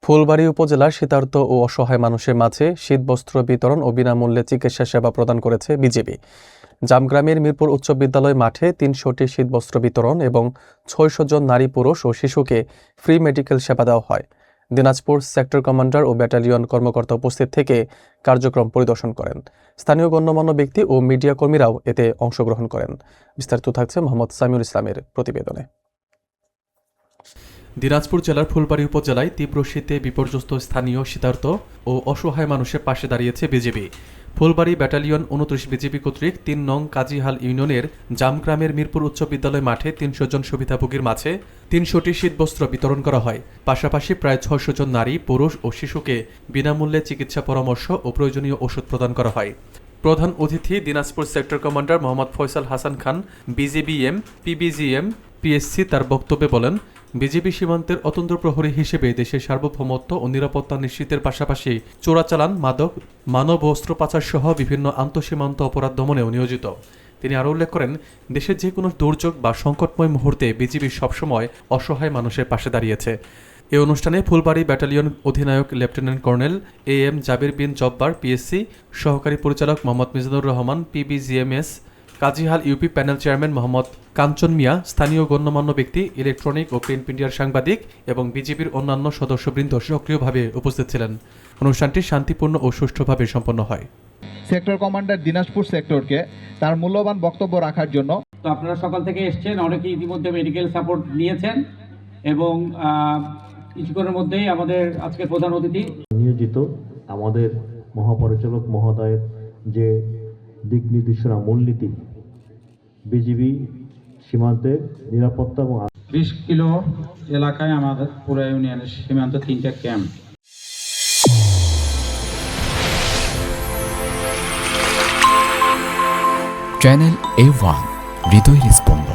ফুলবাড়ী উপজেলার শীতার্ত ও অসহায় মানুষের মাঝে শীতবস্ত্র বিতরণ ও বিনামূল্যে চিকিৎসা সেবা প্রদান করেছে বিজিবি। জামগ্রামের মিরপুর উচ্চ বিদ্যালয় মাঠে ৩০০টি শীতবস্ত্র বিতরণ এবং ৬০০ জন নারী, পুরুষ ও শিশুকে ফ্রি মেডিকেল সেবা দেওয়া হয়। দিনাজপুর সেক্টর কমান্ডার ও ব্যাটালিয়ন কর্মকর্তা উপস্থিত থেকে কার্যক্রম পরিদর্শন করেন। স্থানীয় গণ্যমান্য ব্যক্তি ও মিডিয়া কর্মীরাও এতে অংশগ্রহণ করেন। বিস্তারিত থাকছে মোহাম্মদ সামিউল ইসলামের প্রতিবেদনে। দিনাজপুর জেলার ফুলবাড়ী উপজেলায় তীব্র শীতে বিপর্যস্ত স্থানীয় শীতার্ত ও অসহায় মানুষের পাশে দাঁড়িয়েছে বিজিবি। ফুলবাড়ী ব্যাটালিয়ন ২৯ বিজিবি কর্তৃক ৩ নং কাজীহাল ইউনিয়নের জামগ্রামের মিরপুর উচ্চ বিদ্যালয় মাঠে ৩০০ জন সুবিধাভোগীর মাঝে ৩০০টি শীতবস্ত্র বিতরণ করা হয়। পাশাপাশি প্রায় ৬০০ জন নারী, পুরুষ ও শিশুকে বিনামূল্যে চিকিৎসা পরামর্শ ও প্রয়োজনীয় ওষুধ প্রদান করা হয়। প্রধান অতিথি Dinajpur sector commander Mohammad Faisal Hasan Khan, বিজিবিএম, পিবিজিএম, PSC তার বক্তব্যে বলেন, বিজিবি সীমান্তের অতন্ত্র প্রহরী হিসেবে দেশের সার্বভৌমত্ব ও নিরাপত্তা নিশ্চিতের পাশাপাশি চোরাচালান, মাদক, মানব ও অস্ত্র পাচার সহ বিভিন্ন আন্তঃসীমান্ত অপরাধ দমনেও নিয়োজিত। তিনি আরও উল্লেখ করেন, দেশের যে কোনো দুর্যোগ বা সংকটময় মুহূর্তে বিজিবি সবসময় অসহায় মানুষের পাশে দাঁড়িয়েছে। এই অনুষ্ঠানে ফুলবাড়ী ব্যাটালিয়ন অধিনায়ক lieutenant colonel AM Jabir Bin Jabbar, PSC, সহকারী পরিচালক Mohammad Mizanur Rahman, PBGMS, Kazihal UP panel chairman Mohammad Kanchan Mia, স্থানীয় গণ্যমান্য ব্যক্তি, ইলেকট্রনিক ও প্রিন্ট মিডিয়ার সাংবাদিক এবং বিজিবির অন্যান্য সদস্যবৃন্দ সক্রিয়ভাবে উপস্থিত ছিলেন। অনুষ্ঠানটি শান্তিপূর্ণ ও সুষ্ঠুভাবে সম্পন্ন হয়। সেক্টর কমান্ডার দিনাজপুর সেক্টরকে তার মূল্যবান বক্তব্য রাখার জন্য। তো আপনারা সকাল থেকে এসেছেন, অনেকে ইতিমধ্যে মেডিকেল সাপোর্ট নিয়েছেন এবং কিছুক্ষণের মধ্যেই আমাদের আজকের প্রধান অতিথি নিয়োজিত আমাদের মহাপরিচালক মহোদয়ের যে দিক নির্দেশনা, মূলনীতি, বিজিবি সীমান্তের নিরাপত্তা এবং 20 কিলো এলাকায় আমাদের পুরো ইউনিয়নের সীমান্ত 3টা ক্যাম্প। চ্যানেল A1 হৃদয়ের স্পন্দন।